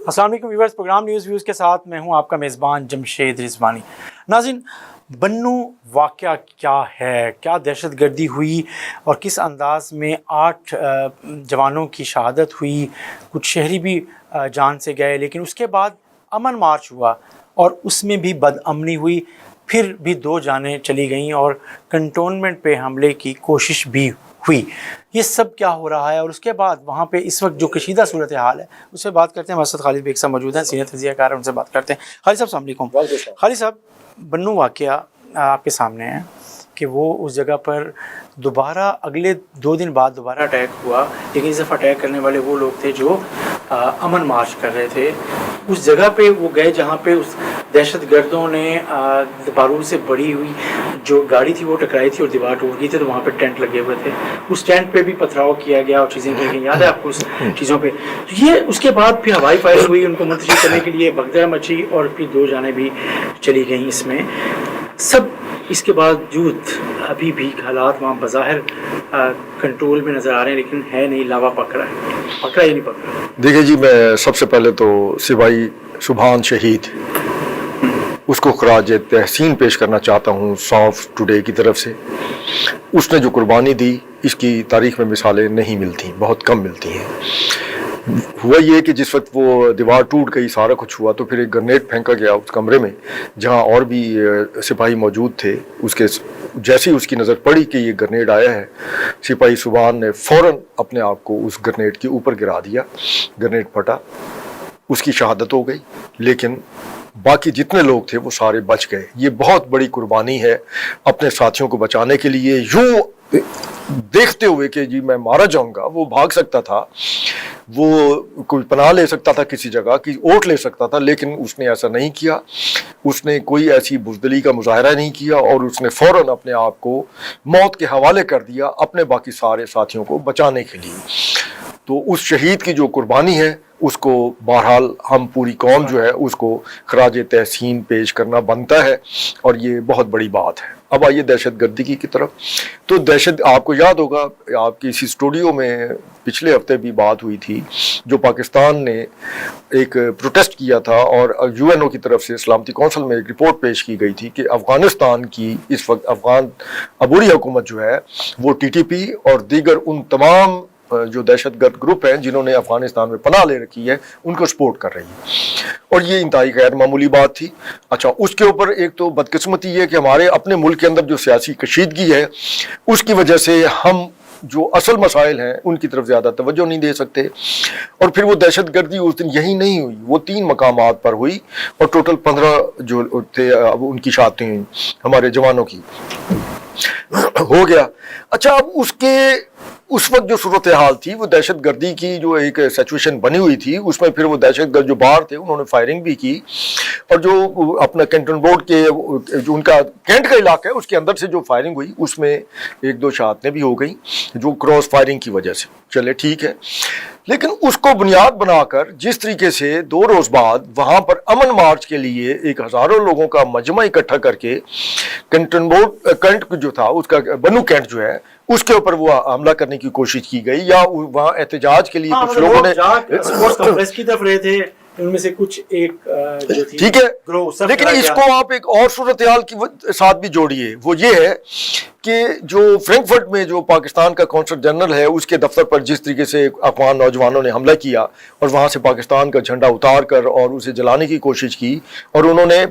السلام علیکم viewers, programme news views کے ساتھ میں ہوں آپ کا میزبان جمشید رضوانی۔ ناظرین، بنوں واقعہ کیا ہے، کیا دہشت گردی ہوئی اور کس انداز میں 8 جوانوں کی شہادت ہوئی، کچھ شہری بھی جان سے گئے، لیکن اس کے بعد امن مارچ ہوا اور اس میں بھی بد امنی ہوئی، پھر بھی 2 جانیں چلی گئیں اور کنٹونمنٹ پہ حملے کی کوشش بھی ہوئی۔ یہ سب کیا ہو رہا ہے اور اس کے بعد وہاں پہ اس وقت جو کشیدہ صورتحال ہے اس سے بات کرتے ہیں۔ ہمارے ساتھ خالد بیگ صاحب موجود ہیں، سینئر تجزیہ کار ہیں، ان سے بات کرتے ہیں۔ خالد صاحب السلام علیکم۔ خالد صاحب، بنوں واقعہ آپ کے سامنے ہے کہ وہ اس جگہ پر دوبارہ اگلے 2 دن بعد دوبارہ اٹیک ہوا، لیکن اس دفعہ اٹیک کرنے والے وہ لوگ تھے جو امن مارچ کر رہے تھے۔ اس جگہ پہ وہ گئے جہاں پہ اس دہشت گردوں نے بارود سے بڑی ہوئی جو گاڑی تھی وہ ٹکرائی تھی اور دیوار ٹوٹ گئی تھی، تو وہاں پہ ٹینٹ لگے ہوئے تھے، اس ٹینٹ پہ بھی پتھراؤ کیا گیا اور چیزیں کی گئی، یاد ہے آپ کو اس چیزوں پہ؟ یہ اس کے بعد پھر ہوائی فائرنگ ہوئی، ان کو منتشر کرنے کے لیے بھگدڑ مچی اور پھر 2 جانیں بھی چلی گئیں۔ اس میں سب اس کے باوجود ابھی بھی حالات وہاں بظاہر کنٹرول میں نظر آ رہے ہیں، لیکن ہے نہیں، لاوا پک رہا ہے، پکڑا ہی نہیں پک رہا۔ دیکھیے جی، میں سب سے پہلے تو سپاہی سبحان شہید اس کو خراج تحسین پیش کرنا چاہتا ہوں سونف ٹوڈے کی طرف سے۔ اس نے جو قربانی دی اس کی تاریخ میں مثالیں نہیں ملتی، بہت کم ملتی ہیں۔ ہوا یہ کہ جس وقت وہ دیوار ٹوٹ گئی، سارا کچھ ہوا، تو پھر ایک گرنیڈ پھینکا گیا اس کمرے میں جہاں اور بھی سپاہی موجود تھے۔ اس کے جیسے ہی اس کی نظر پڑی کہ یہ گرنیڈ آیا ہے، سپاہی سبحان نے فوراً اپنے آپ کو اس گرنیڈ کے اوپر گرا دیا، گرنیڈ پھٹا، اس کی شہادت ہو گئی، لیکن باقی جتنے لوگ تھے وہ سارے بچ گئے۔ یہ بہت بڑی قربانی ہے اپنے ساتھیوں کو بچانے کے لیے، یوں دیکھتے ہوئے کہ جی میں مارا جاؤں گا۔ وہ بھاگ سکتا تھا، وہ کوئی پناہ لے سکتا تھا، کسی جگہ کی اوٹ لے سکتا تھا، لیکن اس نے ایسا نہیں کیا۔ اس نے کوئی ایسی بزدلی کا مظاہرہ نہیں کیا اور اس نے فوراً اپنے آپ کو موت کے حوالے کر دیا اپنے باقی سارے ساتھیوں کو بچانے کے لیے۔ تو اس شہید کی جو قربانی ہے اس کو بہرحال ہم پوری قوم جو ہے اس کو خراج تحسین پیش کرنا بنتا ہے، اور یہ بہت بڑی بات ہے۔ اب آئیے دہشت گردی کی طرف۔ تو آپ کو یاد ہوگا، آپ کی اسی اسٹوڈیو میں پچھلے ہفتے بھی بات ہوئی تھی، جو پاکستان نے ایک پروٹیسٹ کیا تھا اور UN کی طرف سے سلامتی کونسل میں ایک رپورٹ پیش کی گئی تھی کہ افغانستان کی اس وقت افغان عبوری حکومت جو ہے وہ TTP اور دیگر ان تمام جو دہشت گرد گروپ ہیں جنہوں نے افغانستان میں پناہ لے رکھی ہے ان کو سپورٹ کر رہی ہے، اور یہ انتہائی غیر معمولی بات تھی۔ اچھا، اس کے اوپر ایک تو بدقسمتی یہ کہ ہمارے اپنے ملک کے اندر جو سیاسی کشیدگی ہے اس کی وجہ سے ہم جو اصل مسائل ہیں ان کی طرف زیادہ توجہ نہیں دے سکتے، اور پھر وہ دہشت گردی اس دن یہی نہیں ہوئی، وہ 3 مقامات پر ہوئی اور ٹوٹل 15 جو تھے اب ان کی شہادتیں ہوئیں ہمارے جوانوں کی، ہو گیا۔ اچھا، اب اس وقت جو صورتحال تھی وہ دہشت گردی کی جو ایک سچویشن بنی ہوئی تھی، اس میں پھر وہ دہشت گرد جو باہر تھے انہوں نے فائرنگ بھی کی، اور جو اپنا کینٹن بورڈ کے جو ان کا کینٹ کا علاقہ ہے اس کے اندر سے جو فائرنگ ہوئی اس میں 1-2 شہادتیں بھی ہو گئیں جو کراس فائرنگ کی وجہ سے۔ چلے ٹھیک ہے، لیکن اس کو بنیاد بنا کر جس طریقے سے 2 روز بعد وہاں پر امن مارچ کے لیے ایک ہزاروں لوگوں کا مجمع اکٹھا کر کے کینٹن بورڈ کینٹ جو تھا اس کا بنو کینٹ جو ہے اس کے اوپر وہ حملہ کرنے کی کوشش کی گئی، یا وہاں احتجاج کے لیے کچھ لوگوں نے کی طرف رہے تھے، ان میں سے کچھ ایک جو تھی، ٹھیک ہے، لیکن اس کو آپ ایک اور صورتحال کے ساتھ بھی جوڑیے، وہ یہ ہے کہ جو فرینکفرٹ میں جو پاکستان کا کونسل جنرل ہے اس کے دفتر پر جس طریقے سے افغان نوجوانوں نے حملہ کیا اور وہاں سے پاکستان کا جھنڈا اتار کر اور اسے جلانے کی کوشش کی، اور انہوں نے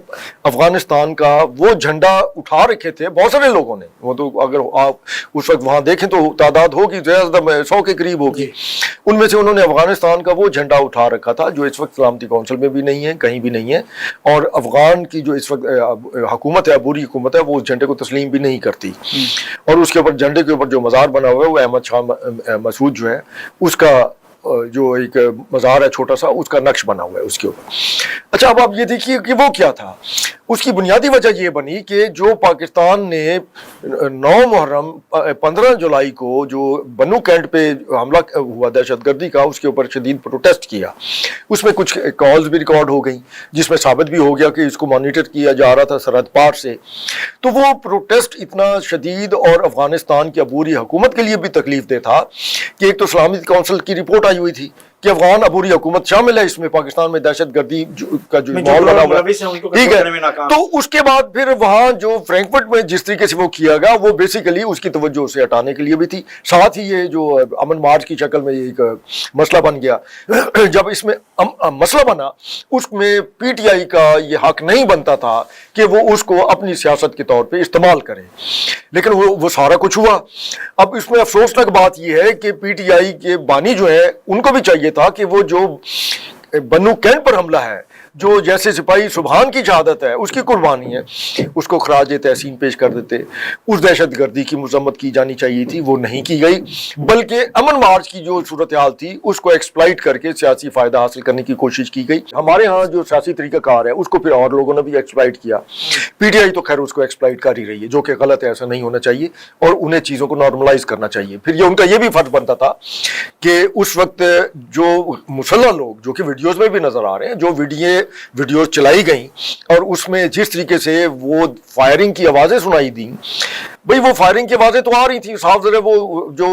افغانستان کا وہ جھنڈا اٹھا رکھے تھے بہت سارے لوگوں نے، وہ تو اگر آپ اس وقت وہاں دیکھیں تو تعداد ہوگی زیادہ 100 کے قریب ہوگی، ان میں سے انہوں نے افغانستان کا وہ جھنڈا اٹھا رکھا تھا جو اس وقت سلامتی کونسل میں بھی نہیں ہے، کہیں بھی نہیں ہے، اور افغان کی جو اس وقت حکومت ہے، عبوری حکومت ہے، وہ اس جھنڈے کو تسلیم بھی نہیں کرتی، اور اس کے اوپر جھنڈے کے اوپر جو مزار بنا ہوا ہے وہ احمد شاہ مسعود جو ہے اس کا جو ایک مزار ہے چھوٹا سا، اس کا نقش بنا ہوا ہے اس کے اوپر۔ اچھا، اب آپ یہ دیکھیے کہ وہ کیا تھا، اس کی بنیادی وجہ یہ بنی کہ جو پاکستان نے 9 محرم 15 جولائی کو جو بنو کینٹ پہ حملہ ہوا دہشت گردی کا، اس کے اوپر شدید پروٹیسٹ کیا، اس میں کچھ کالز بھی ریکارڈ ہو گئیں جس میں ثابت بھی ہو گیا کہ اس کو مانیٹر کیا جا رہا تھا سرحد پار سے۔ تو وہ پروٹیسٹ اتنا شدید اور افغانستان کی عبوری حکومت کے لیے بھی تکلیف دہ تھا کہ ایک تو سلامتی کونسل کی رپورٹ آئی ہوئی تھی कि अफगान अबूरी हुकूमत शामिल है इसमें, पाकिस्तान में दहशतगर्दी का जो माहौल बना हुआ है, ठीक है। तो उसके बाद फिर वहाँ जो फ्रैंकफर्ट में जिस तरीके से वो किया गया, वो बेसिकली उसकी तवज्जो से हटाने के लिए भी थी, साथ ही ये जो अमन मार्च की शक्ल में एक मसला बन गया। जब इसमें मसला बना, उसमें पीटीआई का ये हक नहीं बनता था कि वो उसको अपनी सियासत के तौर पे इस्तेमाल करे, लेकिन वो सारा कुछ हुआ। अब इसमें अफसोसनाक बात यह है कि पीटीआई के बानी जो है उनको भी चाहिए था कि वो जो बन्नू कैंट पर हमला है, जो जैसे सिपाही सुभान की शहादत है उसकी कुर्बानी है, उसको खराज तहसीन पेश कर देते। उस दहशतगर्दी की मजम्मत की जानी चाहिए थी, वो नहीं की गई, बल्कि अमन मार्च की जो सूरत हाल थी उसको एक्सप्लाइट करके सियासी फायदा हासिल करने की कोशिश की गई। हमारे यहाँ जो सियासी तरीकाकार है उसको फिर और लोगों ने भी एक्सप्लाइट किया। पीटीआई तो खैर उसको एक्सप्लाइट कर ही रही है, जो कि गलत है, ऐसा नहीं होना चाहिए और उन्हें चीज़ों को नॉर्मलाइज करना चाहिए। फिर ये उनका ये भी फर्ज बनता था कि उस वक्त जो मुसल्लह लोग, जो कि वीडियोज़ में भी नजर आ रहे हैं, जो वीडियोस चलाई गई और उसमें जिस तरीके से वो फायरिंग की आवाज़ें सुनाई दी, भाई वो फायरिंग की आवाज़ें तो आ रही थी साफ ज़रा, वो जो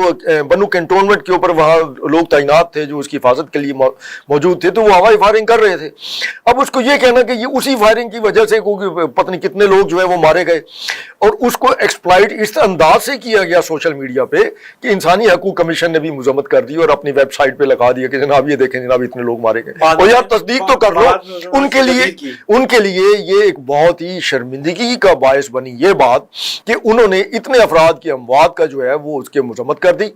बन्नू कैंटोनमेंट के ऊपर वहाँ लोग तैनात थे जो उसकी हिफाजत के लिए मौजूद थे, तो वो हवाई फायरिंग कर रहे थे। अब उसको ये कहना कि ये उसी फायरिंग की वजह से पता नहीं कितने लोग जो है वो मारे गए, और उसको एक्सप्लाइट इस अंदाज से किया गया सोशल मीडिया पे कि इंसानी हकूक कमीशन ने भी मजम्मत कर दी और अपनी वेबसाइट पे लगा दिया कि जनाब ये देखें जनाब इतने लोग मारे गए। और यार तस्दीक तो कर लो। उनके लिए ये एक बहुत ही शर्मिंदगी का बायस बनी ये बात कि उन्होंने इतने अफराद की अमवात का जो है वो उसके मजम्मत कर दी,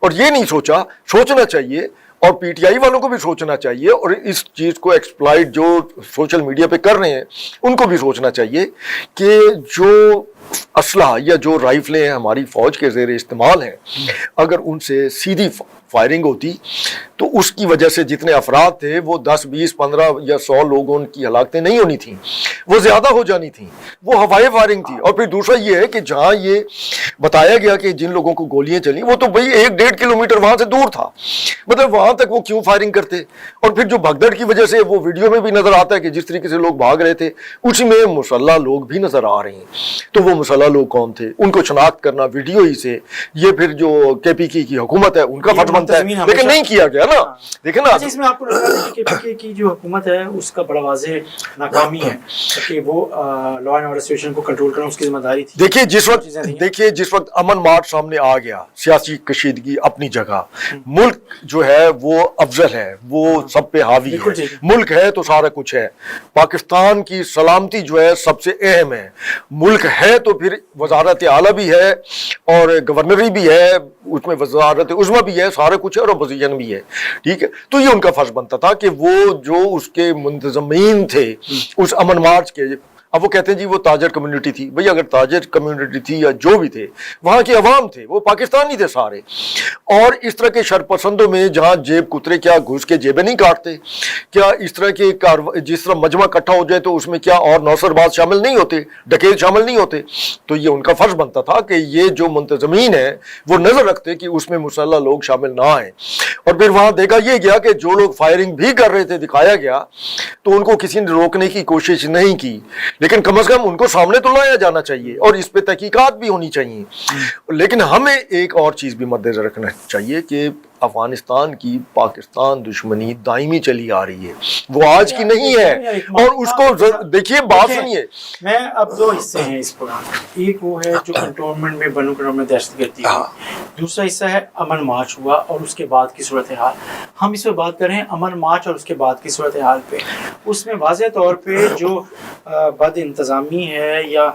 और ये नहीं सोचना चाहिए, और पीटीआई वालों को भी सोचना चाहिए, और इस चीज़ को एक्सप्लॉइट जो सोशल मीडिया पे कर रहे हैं उनको भी सोचना चाहिए कि जो असला या जो राइफलें हमारी फौज के ज़ेरे इस्तेमाल हैं, अगर उनसे सीधी फायरिंग होती तो उसकी वजह से जितने अफराद थे वो 10, 20, 15 या 100 लोगों की हलाकतें नहीं होनी थी, वो ज़्यादा हो जानी थी, वो हवाई फायरिंग थी। और फिर दूसरा ये है कि जहाँ ये बताया गया कि जिन लोगों को गोलियां चली वो तो भाई 1-1.5 किलोमीटर वहाँ से दूर था, मतलब वहाँ तक वो क्यों फायरिंग करते। और फिर जो भगदड़ की वजह से वो वीडियो में भी नज़र आता है कि जिस तरीके से लोग भाग रहे थे उसमें मुसल्लह लोग भी नज़र आ रहे हैं, तो वो मुसल्लह लोग कौन थे उनको शनाख्त करना वीडियो ही से, ये फिर जो केपीके की हुकूमत है उनका फर्ज बनता है, लेकिन नहीं किया गया ना। देखें ना, इसमें आपको लगता है कि केपीके की जो हुकूमत है उसका बड़ा वाज़ेह नाकामी है कि वो लॉ एंड ऑर्डर सिचुएशन को कंट्रोल करना उसकी जिम्मेदारी थी। देखिए जिस वक्त अमन मार्च सामने आ गया, सियासी कशीदगी अपनी जगह, मुल्क जो है वो अफजल है, वो सब पे हावी है, मुल्क है तो सारा कुछ है, पाकिस्तान की सलामती जो है सबसे अहम है, मुल्क है तो फिर वजारत आला भी है और गवर्नरी भी है, उसमें वजारत उज़्मा भी है, सारा कुछ है और अपोजिशन भी है, ठीक है। तो ये उनका फर्ज बनता था कि वो जो उसके मुंतज़मीन थे उस अमन मार्च के, अब वो कहते हैं जी वो ताजर कम्युनिटी थी, भई अगर ताजर कम्युनिटी थी या जो भी थे, वहाँ के अवाम थे, वो पाकिस्तानी थे सारे, और इस तरह के शरपसंदों में जहाँ जेब कुतरे क्या घुस के जेबें नहीं काटते, क्या इस तरह के जिस तरह मजमा इकट्ठा हो जाए तो उसमें क्या और नौसरबाज शामिल नहीं होते, डकैत शामिल नहीं होते। तो ये उनका फर्ज बनता था कि ये जो मुंतज़मीन है वो नज़र रखते कि उसमें मुसल्लह लोग शामिल ना आए। और फिर वहाँ देखा यह गया कि जो लोग फायरिंग भी कर रहे थे, दिखाया गया, तो उनको किसी ने रोकने की कोशिश नहीं की, लेकिन कम से कम उनको सामने तो लाया जाना चाहिए और इस पे तहकीकात भी होनी चाहिए। लेकिन हमें एक और चीज़ भी मद्देनजर रखना चाहिए कि अफगानिस्तान की पाकिस्तान दुश्मनी दायमी चली आ रही है, वो आज की नहीं है। और उसको देखिए, बात सुनिए, मैं अब दो हिस्से हैं इस प्रोग्राम में, एक वो है जो कंटोनमेंट में बन्नू कैंटोनमेंट में दहशतगर्दी हुई, दूसरा हिस्सा है अमन मार्च हुआ और उसके बाद की सूरत हाल। हम इस पर बात कर रहे हैं अमन मार्च और उसके बाद की सूरत हाल पे। उसमें वाज़ेह तौर पे जो बद इंतज़ामी है या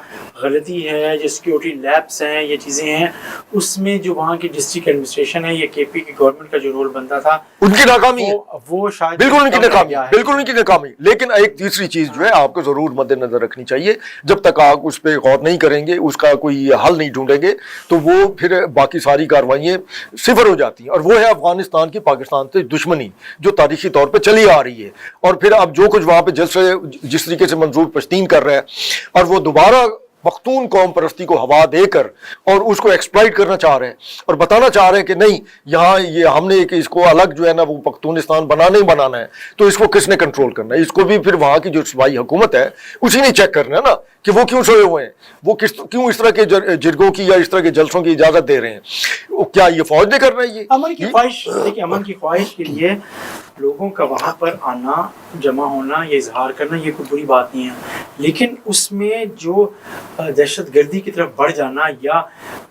गलती है, जो सिक्योरिटी लैब्स हैं, ये चीज़ें हैं, उसमें जो वहाँ की डिस्ट्रिक्ट एडमिनिस्ट्रेशन है या केपी की गवर्नमेंट का जो रोल बनता था, उनकी नाकामी है, वो शायद बिल्कुल उनकी नाकामी, बिल्कुल उनकी नाकामी। लेकिन एक तीसरी चीज जो है आपको जरूर मद्देनजर रखनी चाहिए, जब तक आप उस पर गौर नहीं करेंगे, उसका कोई हल नहीं ढूंढेंगे, तो वो फिर बाकी सारी कार्रवाइयाँ सिफर हो जाती हैं। और वो है अफगानिस्तान की पाकिस्तान से दुश्मनी जो तारीखी तौर पर चली आ रही है, और फिर अब जो कुछ वहाँ पे जिस तरीके से मंजूर पश्तीन कर रहा है, और वो दोबारा पख्तून कौम परस्ती को हवा देकर और उसको एक्सप्लॉइट करना चाह रहे हैं और बताना चाह रहे हैं कि नहीं, यहाँ ये हमने एक इसको अलग जो है ना वो पख्तूनिस्तान बनाना ही बनाना है, तो इसको किसने कंट्रोल करना है, इसको भी फिर वहाँ की जो सूबाई हुकूमत है उसी ने चेक करना है ना कि वो क्यों सोए हुए हैं, वो क्यों इस तरह के जिरगों की या इस तरह के जलसों की इजाज़त दे रहे हैं। क्या ये फौज ने करना है? ये अमन की ख्वाहिश, देखिए अमन की ख्वाहिश के लिए लोगों का वहाँ पर आना, जमा होना, ये इजहार करना, ये कोई बुरी बात नहीं है, लेकिन उसमें जो दहशत गर्दी की तरफ बढ़ जाना या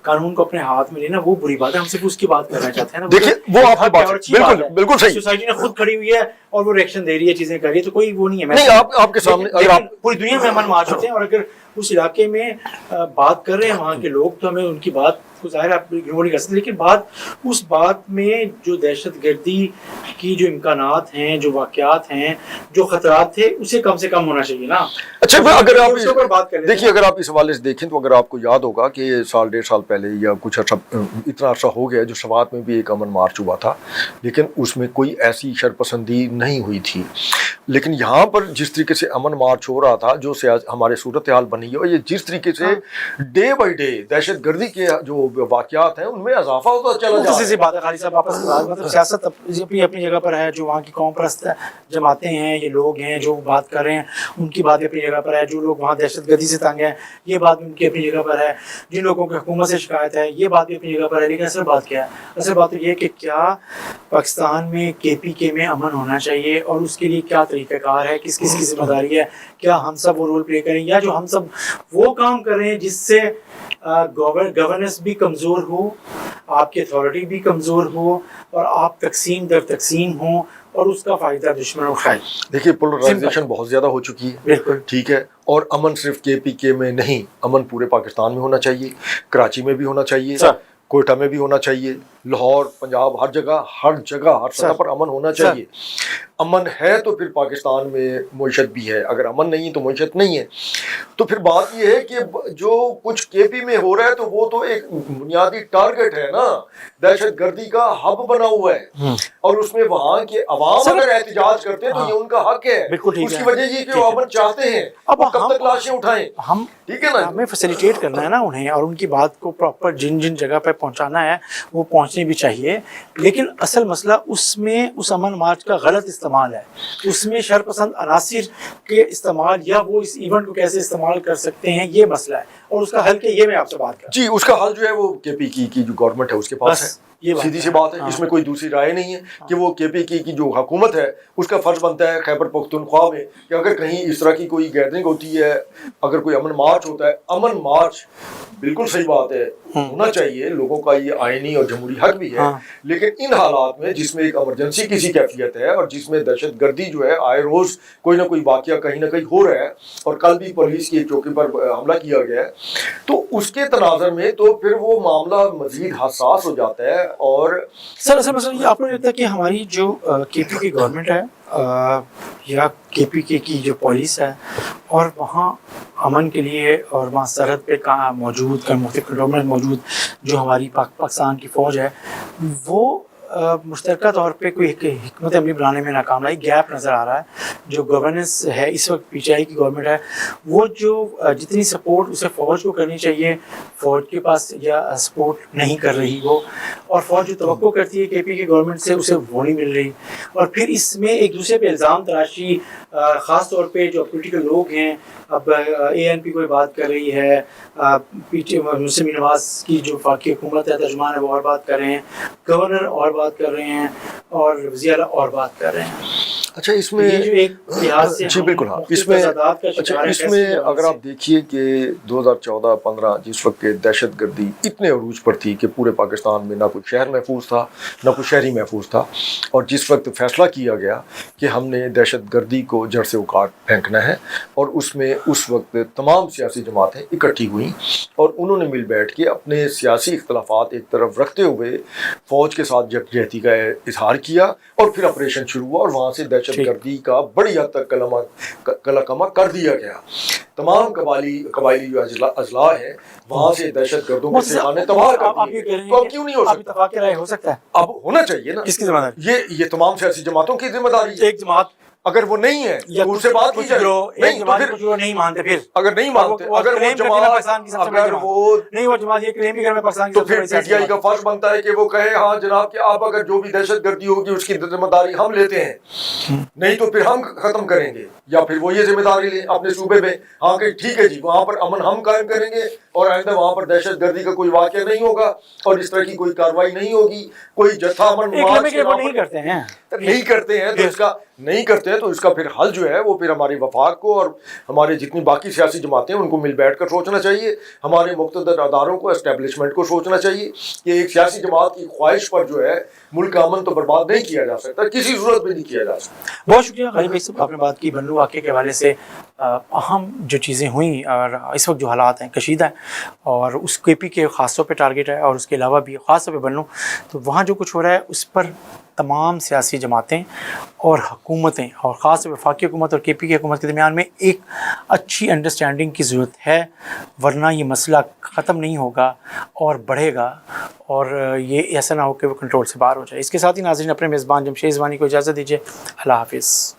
कानून को अपने हाथ में लेना, वो बुरी बात है। हम सिर्फ उसकी बात करना चाहते हैं ना। देखिए वो आपकी बात बिल्कुल बिल्कुल सही, सोसाइटी ने खुद खड़ी हुई है और वो रिएक्शन दे रही है, चीजें कर रही है, तो कोई वो नहीं है। नहीं, आपके सामने अगर आप पूरी दुनिया में अमन मार्च होते हैं, और अगर उस इलाके में बात कर रहे हैं वहाँ के लोग, तो हमें उनकी बात को ज़ाहिर आप इग्नोर नहीं कर सकते, लेकिन बात उस बात में जो दहशत गर्दी की जो इम्कानात हैं, जो वाक़यात हैं, जो ख़तरात थे, उसे कम से कम होना चाहिए ना। अच्छा, अगर आप बात करें, देखिए, अगर आप इस हवाले से देखें तो अगर आपको याद होगा कि साल डेढ़ साल पहले या कुछ अर्सा, इतना अर्सा हो गया, जो सवात में भी एक अमन मार्च हुआ था, लेकिन उसमें कोई ऐसी शरपसंदी नहीं हुई थी। लेकिन यहाँ पर जिस तरीके से अमन मार्च हो रहा था, जो हमारे सूरत हाल बनी है, और ये जिस तरीके से डे बाई डे दहशत गर्दी के जो वाक़यात हैं उनमें इजाफा होता चला जा रहा है। बात है खाली साहब, आपस में मतलब सियासत अपनी जगह पर है, जो वहाँ की कौम परस्त जमातें हैं, ये लोग हैं जो बात कर रहे हैं, उनकी बात अपनी जगह पर है। जो लोग वहाँ दहशत गर्दी से तंग हैं, ये बात भी उनकी अपनी जगह पर है। जिन लोगों की हुकूमत से शिकायत है, ये बात भी अपनी जगह पर है। लेकिन असल बात क्या है? असल बात तो ये है कि क्या पाकिस्तान में KPK में अमन होना चाहिए, और उसके लिए क्या तरीक़ाकार है, किस किस की जिम्मेदारी है, क्या हम सब वो रोल प्ले करें, या जो हम सब वो काम कर रहे हैं जिससे गवर्नेंस भी कमज़ोर हो, आपकी अथॉरिटी भी कमज़ोर हो, और आप तकसीम दर तकसीम हो, और उसका फ़ायदा दुश्मन उठाए। देखिए, पोलराइजेशन बहुत ज़्यादा हो चुकी है, बिल्कुल ठीक है, और अमन सिर्फ KPK में नहीं, अमन पूरे पाकिस्तान में होना चाहिए, कराची में भी होना चाहिए, कोयटा में भी होना चाहिए, लाहौर, पंजाब, हर जगह हर सतह पर अमन होना चाहिए। अमन है तो फिर पाकिस्तान में मईशत भी है, अगर अमन नहीं तो मईशत नहीं है। तो फिर बात यह है कि जो कुछ KP में हो रहा है, तो वो तो एक बुनियादी टारगेट है ना, दहशत गर्दी का हब बना हुआ है, और उसमें वहाँ के अवाम अगर एहतजाज करते हैं तो ये उनका हक है। उसकी वजह ये कि वो अमन चाहते हैं, अब कब तक लाशें उठाएं, हम ठीक है ना, हमें फैसिलिटेट करना है ना उन्हें, और उनकी बात को प्रॉपर जिन जिन जगह पे पहुंचाना है वो पहुंचनी भी चाहिए। लेकिन असल मसला उसमें उस अमन मार्च का गलत इस्तेमाल है, उसमें शरपसंद अनासिर के इस्तेमाल, या वो इस इवेंट को कैसे इस्तेमाल कर सकते हैं, ये मसला है, और उसका हल के ये मैं आपसे बात कर जी, उसका हल जो है वो KPK की जो गवर्नमेंट है उसके पास है, सीधी सी बात है। इसमें कोई दूसरी राय नहीं है कि वो KPK की जो हुकूमत है उसका फर्ज बनता है खैबर पख्तूनख्वा में कि अगर कहीं इस तरह की कोई गैदरिंग होती है, अगर कोई अमन मार्च होता है, अमन मार्च बिल्कुल सही बात है, होना चाहिए, लोगों का ये आईनी और जमहूरी हक भी है। लेकिन इन हालात में जिसमें एक इमरजेंसी की सी कैफियत है, और जिसमें दहशत गर्दी जो है आए रोज कोई ना कोई वाकया कहीं ना कहीं हो रहा है, और कल भी पुलिस की एक चौकी पर हमला किया गया है, तो उसके तनाजर में तो फिर वो मामला मजीद हसास हो जाता है। और सर असल मसला ये आपको लगता है कि हमारी जो KPK गवर्नमेंट है या KPK की जो पुलिस है, और वहाँ अमन के लिए, और वहाँ सरहद पे कहाँ मौजूद गवर्नमेंट मौजूद जो हमारी पाकिस्तान की फ़ौज है, वो मुश्तरका तौर पे कोई हिकमत अमली बनाने में नाकाम रही, गैप नज़र आ रहा है। जो गवर्नेंस है इस वक्त PTI की गवर्नमेंट है, वो जो जितनी सपोर्ट उसे फ़ौज को करनी चाहिए, फ़ौज के पास या सपोर्ट नहीं कर रही वो, और फ़ौज जो तवक्को करती है KPK गवर्नमेंट से, उसे वो नहीं मिल रही। और फिर इसमें एक दूसरे पे इल्ज़ाम तराशी, ख़ास तौर पे जो पॉलिटिकल लोग हैं, अब ANP कोई बात कर रही है, मुस्लिम नवाज की जो वफाकी हुकूमत है, तर्जुमान है, वो और बात कर रहे हैं, गवर्नर और बात कर रहे हैं, और वज़ीर और बात कर रहे हैं। अच्छा, इसमें ये जो एक लिहाज से जी बिल्कुल, हाँ, इसमें अगर आप देखिए कि 2014-15 जिस वक्त दहशत गर्दी इतने अरूज पर थी कि पूरे पाकिस्तान में ना कोई शहर महफूज था, ना कोई शहरी महफूज था, और जिस वक्त फैसला किया गया कि हमने दहशत गर्दी को जड़ से उखाड़ फेंकना है, और उसमें उस वक्त तमाम सियासी जमातें इकट्ठी हुई, और उन्होंने मिल बैठ के अपने सियासी इख्तलाफात एक तरफ रखते हुए फ़ौज के साथ यकजहती का इजहार किया, और फिर ऑपरेशन शुरू हुआ, और वहाँ से दहशत गर्दी का बड़ी हद तक कलाकमा कर दिया गया। तमाम कबायली जो अजला है, वहाँ से दहशत गर्दों के ठिकाने तबाह कर दिए। तो अब क्यों नहीं हो सकता? हो सकता है, अब होना चाहिए ना। किसकी जिम्मेदारी? ये तमाम सियासी जमातों की जिम्मेदारी। एक जमात अगर वो नहीं है तो उससे बात की जाए, नहीं तो फिर जो नहीं मानते, फिर अगर नहीं मानते, अगर वो जमात ये क्लेम भी कर पाकिस्तान की, तो फिर PTI का फर्ज बनता है कि वो कहे हाँ जनाब कि आप अगर जो भी दहशत गर्दी होगी उसकी जिम्मेदारी हम लेते हैं, नहीं तो फिर हम खत्म करेंगे, या फिर वो ये जिम्मेदारी ले अपने सूबे में, हाँ कि ठीक है जी वहाँ पर अमन हम कायम करेंगे, اور آئندہ وہاں پر دہشت گردی کا کوئی واقعہ نہیں ہوگا اور اس طرح کی کوئی کارروائی نہیں ہوگی، کوئی جتھا امن نہیں کرتے ہیں تو اس کا پھر حل جو ہے وہ پھر ہماری وفاق کو اور ہمارے جتنی باقی سیاسی جماعتیں ان کو مل بیٹھ کر سوچنا چاہیے، ہمارے مقتدر اداروں کو اسٹیبلشمنٹ کو سوچنا چاہیے کہ ایک سیاسی جماعت کی خواہش پر جو ہے ملک کا امن تو برباد نہیں کیا جا سکتا، کسی صورت میں نہیں کیا جا سکتا۔ بہت شکریہ غالب بھائی صاحب، آپ نے بات کی بنو واقعے کے حوالے سے اہم جو چیزیں ہوئیں اور اس وقت جو حالات ہیں کشیدہ ہیں، اور اس کے پی کے خاص طور پہ ٹارگیٹ ہے اور اس کے علاوہ بھی خاص طور پہ بنو، تو وہاں جو کچھ ہو رہا ہے اس پر تمام سیاسی جماعتیں اور حکومتیں اور خاص طور پہ وفاقی حکومت اور کے پی کی حکومت کے درمیان میں ایک اچھی انڈرسٹینڈنگ کی ضرورت ہے، ورنہ یہ مسئلہ ختم نہیں ہوگا اور بڑھے گا، اور یہ ایسا نہ ہو کہ وہ کنٹرول سے باہر ہو جائے۔ اس کے ساتھ ہی ناظرین اپنے میزبان جمشید رضوانی کو اجازت دیجیے، اللہ حافظ۔